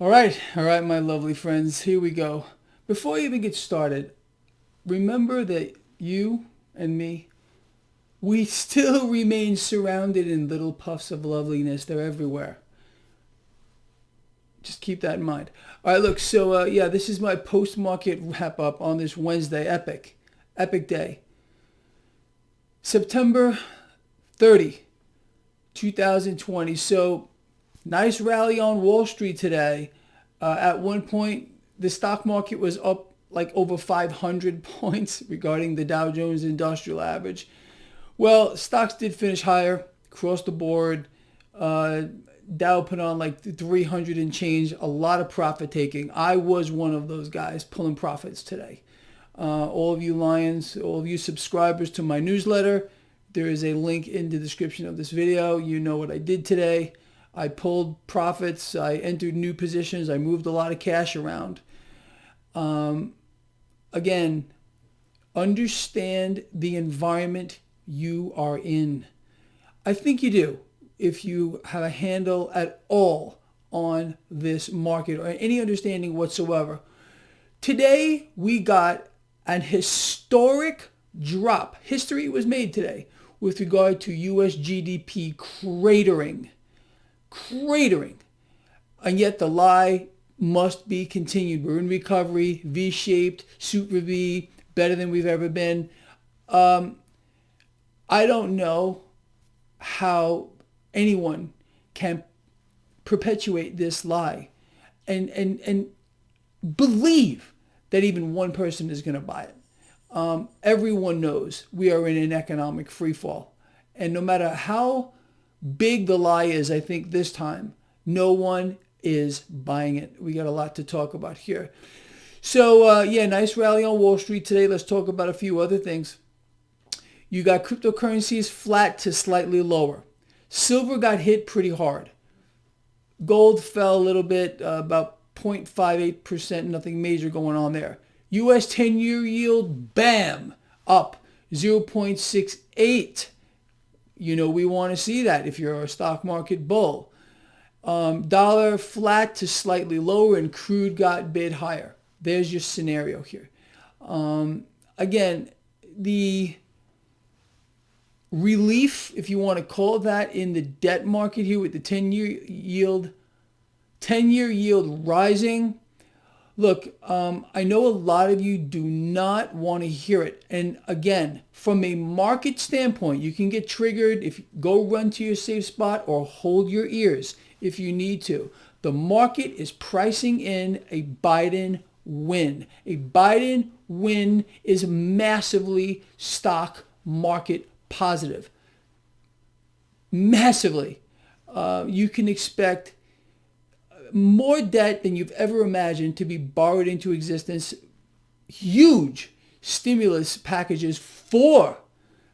All right, my lovely friends, here we go. Before I even get started, remember that you and me, we still remain surrounded in little puffs of loveliness. They're everywhere. Just keep that in mind. All right, look, so this is my post-market wrap-up on this Wednesday. Epic day. September 30, 2020. So nice rally on Wall Street today. At one point, the stock market was up like over 500 points regarding the Dow Jones Industrial Average. Well, stocks did finish higher across the board. Dow put on like 300 and change, a lot of profit taking. I was one of those guys pulling profits today. All of you lions, all of you subscribers to my newsletter, there is a link in the description of this video. You know what I did today. I pulled profits. I entered new positions. I moved a lot of cash around. Again, understand the environment you are in. I think you do if you have a handle at all on this market or any understanding whatsoever. Today, we got an historic drop. History was made today with regard to U.S. GDP cratering. And yet the lie must be continued. We're in recovery, V-shaped, super V, better than we've ever been. I don't know how anyone can perpetuate this lie and believe that even one person is going to buy it. Everyone knows we are in an economic freefall. And no matter how big the lie is, I think this time, no one is buying it. We got a lot to talk about here. So, nice rally on Wall Street today. Let's talk about a few other things. You got cryptocurrencies flat to slightly lower. Silver got hit pretty hard. Gold fell a little bit, about 0.58%, nothing major going on there. U.S. 10-year yield, bam, up 0.68. You know we want to see that if you're a stock market bull. Dollar flat to slightly lower, and crude got bid higher. There's your scenario here. Again, the relief, if you want to call it that, in the debt market here with the 10-year yield rising. Look, I know a lot of you do not want to hear it. And again, from a market standpoint, you can get triggered if you go run to your safe spot or hold your ears if you need to. The market is pricing in a Biden win. A Biden win is massively stock market positive. Massively. You can expect more debt than you've ever imagined to be borrowed into existence. Huge stimulus packages for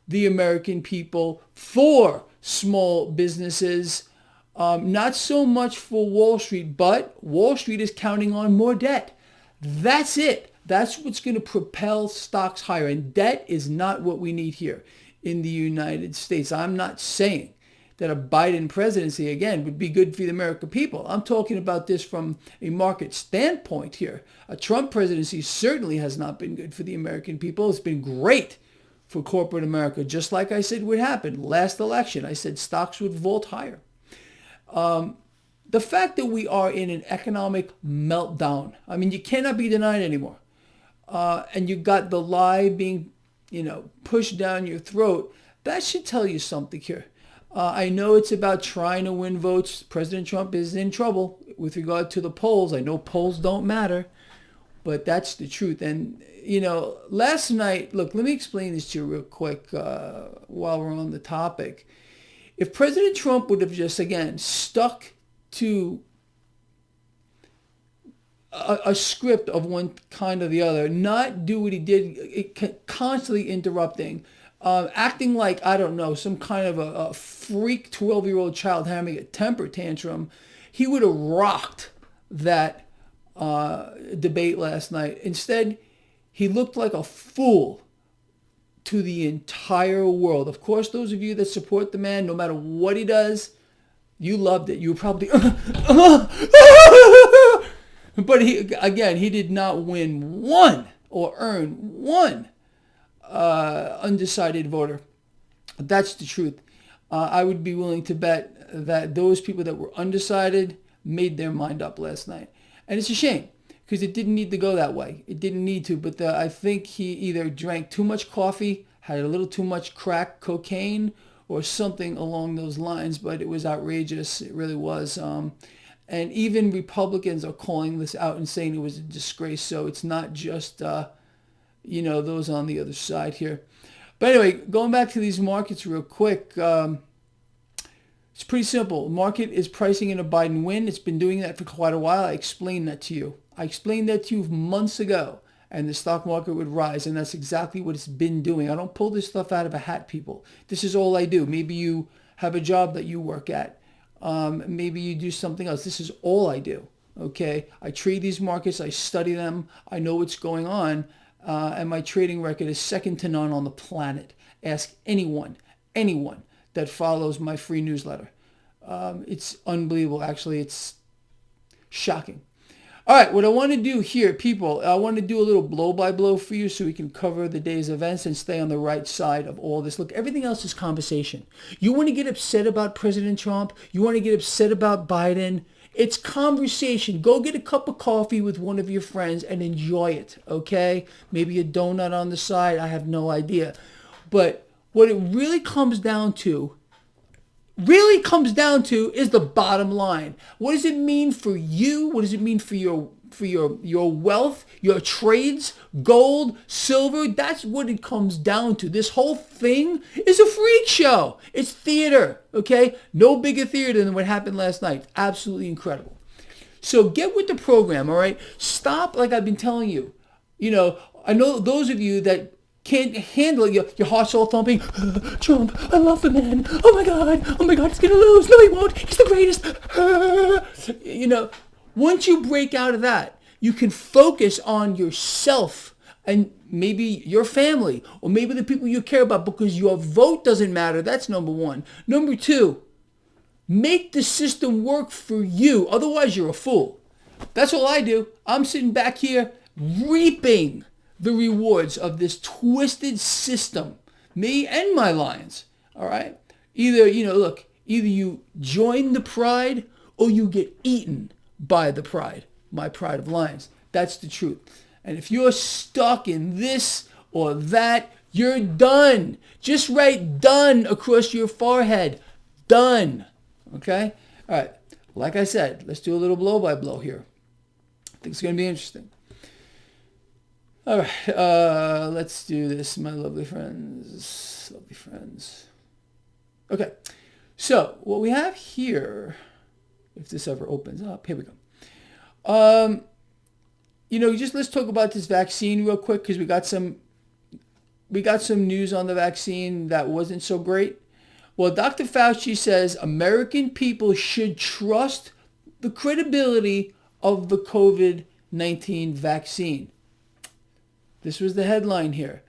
the American people, for small businesses. Not so much for Wall Street, but Wall Street is counting on more debt. That's it. That's what's going to propel stocks higher. And debt is not what we need here in the United States. I'm not saying that a Biden presidency, again, would be good for the American people. I'm talking about this from a market standpoint here. A Trump presidency certainly has not been good for the American people. It's been great for corporate America, just like I said would happen. Last election, I said stocks would vault higher. The fact that we are in an economic meltdown, I mean, you cannot be denied anymore. And you got the lie being, pushed down your throat. That should tell you something here. I know it's about trying to win votes. President Trump is in trouble with regard to the polls. I know polls don't matter, but that's the truth. And, last night, look, let me explain this to you real quick while we're on the topic. If President Trump would have just, again, stuck to a script of one kind or the other, not do what he did, constantly interrupting, acting like, I don't know, some kind of a freak 12-year-old child having a temper tantrum, he would have rocked that debate last night. Instead, he looked like a fool to the entire world. Of course, those of you that support the man, no matter what he does, you loved it. You were probably, But he did not win one or earn one undecided voter. That's the truth. I would be willing to bet that those people that were undecided made their mind up last night. And it's a shame because it didn't need to go that way. It didn't need to. But I think he either drank too much coffee, had a little too much crack cocaine, or something along those lines. But it was outrageous. It really was. And even Republicans are calling this out and saying it was a disgrace. So it's not just, those on the other side here. But anyway, going back to these markets real quick, it's pretty simple. Market is pricing in a Biden win. It's been doing that for quite a while. I explained that to you. I explained that to you months ago, and the stock market would rise, and that's exactly what it's been doing. I don't pull this stuff out of a hat, people. This is all I do. Maybe you have a job that you work at. Maybe you do something else. This is all I do, okay? I trade these markets. I study them. I know what's going on. And my trading record is second to none on the planet. Ask anyone that follows my free newsletter. It's unbelievable. Actually, it's shocking. All right, what I want to do here, people, I want to do a little blow-by-blow for you so we can cover the day's events and stay on the right side of all this. Look, everything else is conversation. You want to get upset about President Trump? You want to get upset about Biden? It's conversation. Go get a cup of coffee with one of your friends and enjoy it, okay? Maybe a donut on the side. I have no idea. But what it really comes down to is the bottom line. What does it mean for you? What does it mean for your wealth, your trades, gold, silver? That's what it comes down to. This whole thing is a freak show. It's theater, okay? No bigger theater than what happened last night. Absolutely incredible. So get with the program, all right? Stop, like I've been telling you. I know those of you that can't handle it. Your heart's all thumping. Trump, I love the man. Oh my God, he's going to lose. No, he won't. He's the greatest. Once you break out of that, you can focus on yourself and maybe your family or maybe the people you care about because your vote doesn't matter. That's number one. Number two, make the system work for you. Otherwise, you're a fool. That's all I do. I'm sitting back here reaping the rewards of this twisted system, me and my lions, all right? Either you join the pride or you get eaten by the pride, my pride of lions. That's the truth. And if you're stuck in this or that, you're done. Just write done across your forehead. Done. Okay? All right. Like I said, let's do a little blow-by-blow here. I think it's going to be interesting. All right, let's do this, my lovely friends. Okay, so what we have here, if this ever opens up, here we go. Let's talk about this vaccine real quick because we got some news on the vaccine that wasn't so great. Well, Dr. Fauci says American people should trust the credibility of the COVID-19 vaccine. This was the headline here.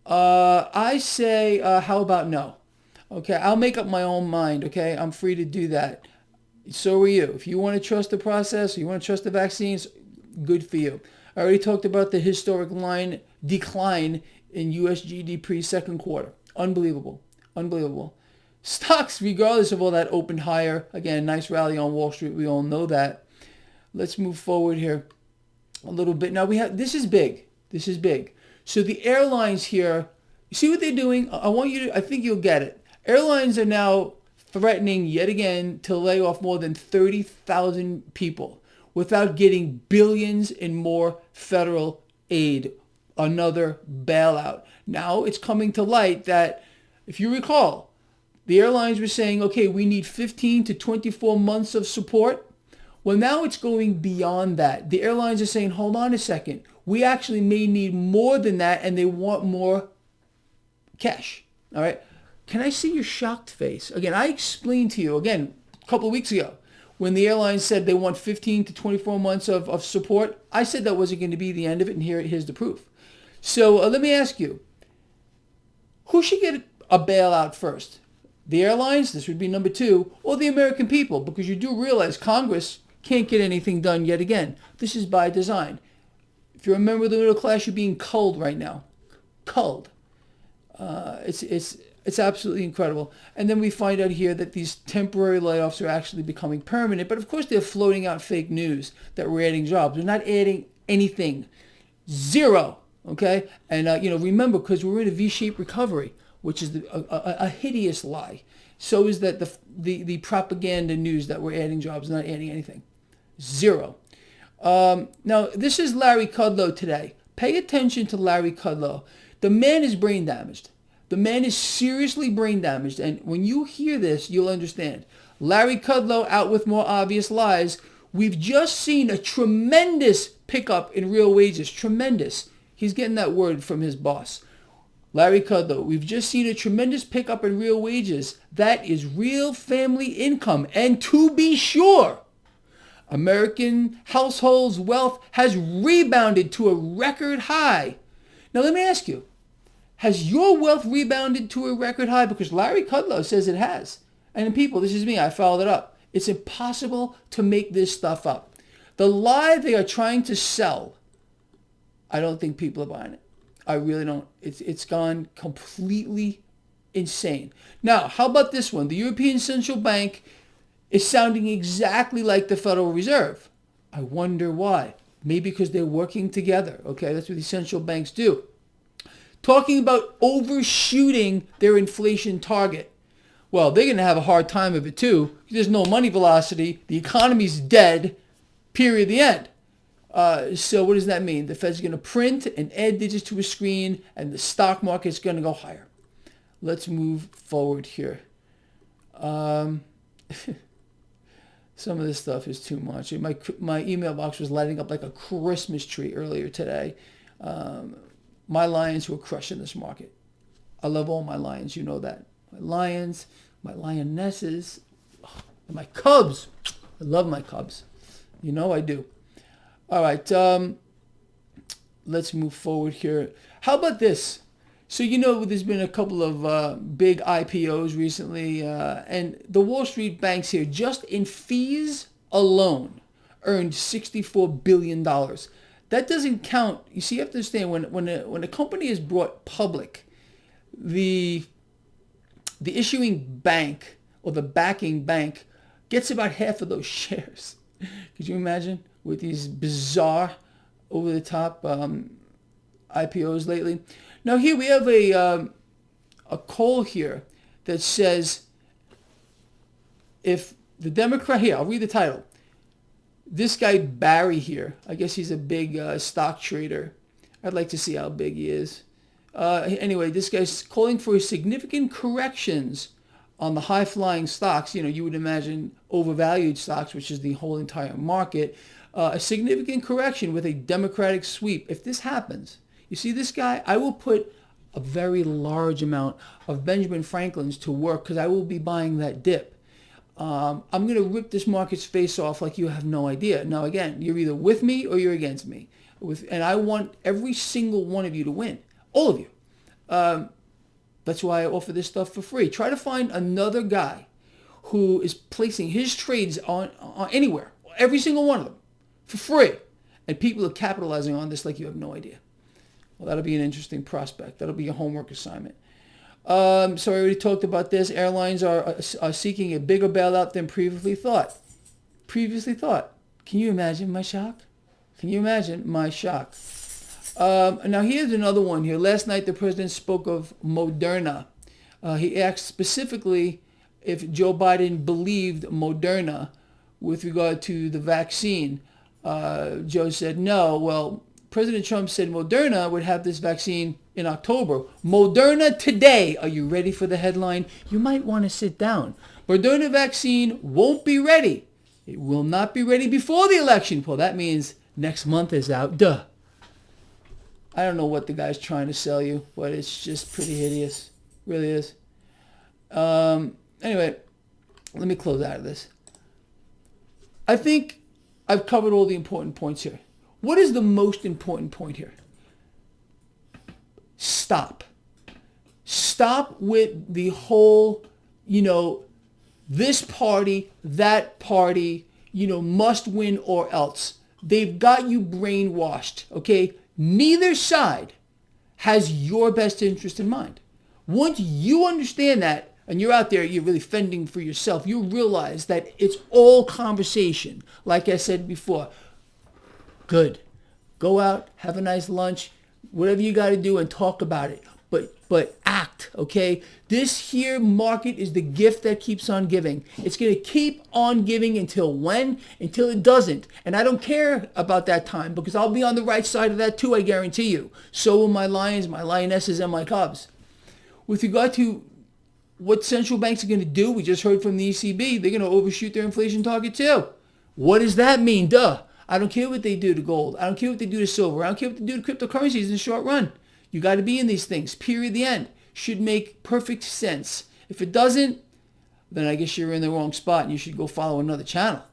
I say, how about no? Okay, I'll make up my own mind, okay? I'm free to do that. So are you. If you want to trust the process, you want to trust the vaccines, good for you. I already talked about the historic decline in US GDP second quarter. Unbelievable. Stocks, regardless of all that, opened higher. Again, nice rally on Wall Street. We all know that. Let's move forward here a little bit. Now, this is big. So the airlines here, you see what they're doing? I think you'll get it. Airlines are now threatening yet again to lay off more than 30,000 people without getting billions in more federal aid. Another bailout. Now it's coming to light that, if you recall, the airlines were saying, okay, we need 15 to 24 months of support. Well, now it's going beyond that. The airlines are saying, hold on a second. We actually may need more than that, and they want more cash. All right? Can I see your shocked face? Again, I explained to you, a couple of weeks ago, when the airlines said they want 15 to 24 months of support. I said that wasn't going to be the end of it, and here's the proof. So let me ask you, who should get a bailout first? The airlines, this would be number two, or the American people? Because you do realize Congress can't get anything done yet again. This is by design. If you're a member of the middle class, you're being culled right now. Culled. It's absolutely incredible. And then we find out here that these temporary layoffs are actually becoming permanent. But of course, they're floating out fake news that we're adding jobs. We're not adding anything. Zero. Okay? And, remember, because we're in a V-shaped recovery, which is a hideous lie. So is that the propaganda news that we're adding jobs, not adding anything. Zero. Now, this is Larry Kudlow today. Pay attention to Larry Kudlow. The man is brain damaged. The man is seriously brain damaged. And when you hear this, you'll understand. Larry Kudlow out with more obvious lies. We've just seen a tremendous pickup in real wages. Tremendous. He's getting that word from his boss. Larry Kudlow, we've just seen a tremendous pickup in real wages. That is real family income. And to be sure, American households' wealth has rebounded to a record high. Now let me ask you, has your wealth rebounded to a record high? Because Larry Kudlow says it has. And people, this is me, I followed it up. It's impossible to make this stuff up. The lie they are trying to sell, I don't think people are buying it. I really don't. It's gone completely insane. Now, how about this one? The European Central Bank is sounding exactly like the Federal Reserve. I wonder why. Maybe because they're working together. Okay, that's what these central banks do. Talking about overshooting their inflation target. Well, they're going to have a hard time of it too. There's no money velocity. The economy's dead. Period. The end. So what does that mean? The Fed's going to print and add digits to a screen, and the stock market's going to go higher. Let's move forward here. Some of this stuff is too much. My email box was lighting up like a Christmas tree earlier today. My Lions were crushing this market. I love all my Lions, you know that. My Lions, my Lionesses, and my Cubs. I love my Cubs. You know I do. All right, let's move forward here. How about this? So, there's been a couple of big IPOs recently, and the Wall Street banks here, just in fees alone, earned $64 billion. That doesn't count. You see, you have to understand, when a company is brought public, the issuing bank or the backing bank gets about half of those shares. Could you imagine? With these bizarre, over-the-top IPOs lately. Now here we have a call here that says, if the Democrat, here, I'll read the title. This guy Barry here, I guess he's a big stock trader. I'd like to see how big he is. Anyway, this guy's calling for significant corrections on the high-flying stocks. You would imagine overvalued stocks, which is the whole entire market. A significant correction with a Democratic sweep. If this happens, you see this guy, I will put a very large amount of Benjamin Franklin's to work because I will be buying that dip. I'm going to rip this market's face off like you have no idea. Now, again, you're either with me or you're against me. And I want every single one of you to win. All of you. That's why I offer this stuff for free. Try to find another guy who is placing his trades on anywhere, every single one of them, for free. And people are capitalizing on this like you have no idea. Well, that'll be an interesting prospect. That'll be a homework assignment. So I already talked about this. Airlines are seeking a bigger bailout than previously thought. Can you imagine my shock? Now here's another one here. Last night the president spoke of Moderna. He asked specifically if Joe Biden believed Moderna with regard to the vaccine. Joe said no. Well, President Trump said Moderna would have this vaccine in October. Moderna today. Are you ready for the headline? You might want to sit down. Moderna vaccine won't be ready. It will not be ready before the election. Well, that means next month is out. Duh. I don't know what the guy's trying to sell you, but it's just pretty hideous. It really is. Anyway, let me close out of this. I think I've covered all the important points here. What is the most important point here? Stop. Stop with the whole, this party, that party. must win or else. They've got you brainwashed, okay? Neither side has your best interest in mind. Once you understand that, and you're out there, you're really fending for yourself, you realize that it's all conversation. Like I said before, good. Go out, have a nice lunch, whatever you got to do, and talk about it. But act, okay? This here market is the gift that keeps on giving. It's going to keep on giving until when? Until it doesn't. And I don't care about that time, because I'll be on the right side of that too, I guarantee you. So will my Lions, my Lionesses, and my Cubs. With regard to what central banks are going to do, we just heard from the ECB, they're going to overshoot their inflation target too. What does that mean? Duh. I don't care what they do to gold. I don't care what they do to silver. I don't care what they do to cryptocurrencies in the short run. You got to be in these things. Period. The end. Should make perfect sense. If it doesn't, then I guess you're in the wrong spot and you should go follow another channel.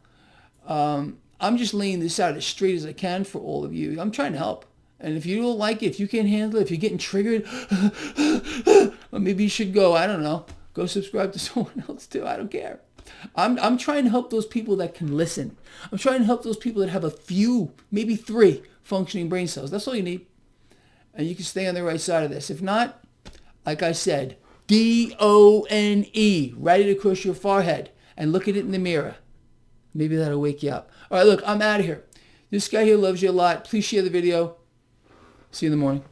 I'm just laying this out as straight as I can for all of you. I'm trying to help. And if you don't like it, if you can't handle it, if you're getting triggered, well, maybe you should go, I don't know, go subscribe to someone else too. I don't care. I'm trying to help those people that can listen. I'm trying to help those people that have a few, maybe 3 functioning brain cells. That's all you need. And you can stay on the right side of this. If not, like I said, DONE, write it across your forehead and look at it in the mirror. Maybe that'll wake you up. All right, look, I'm out of here. This guy here loves you a lot. Please share the video. See you in the morning.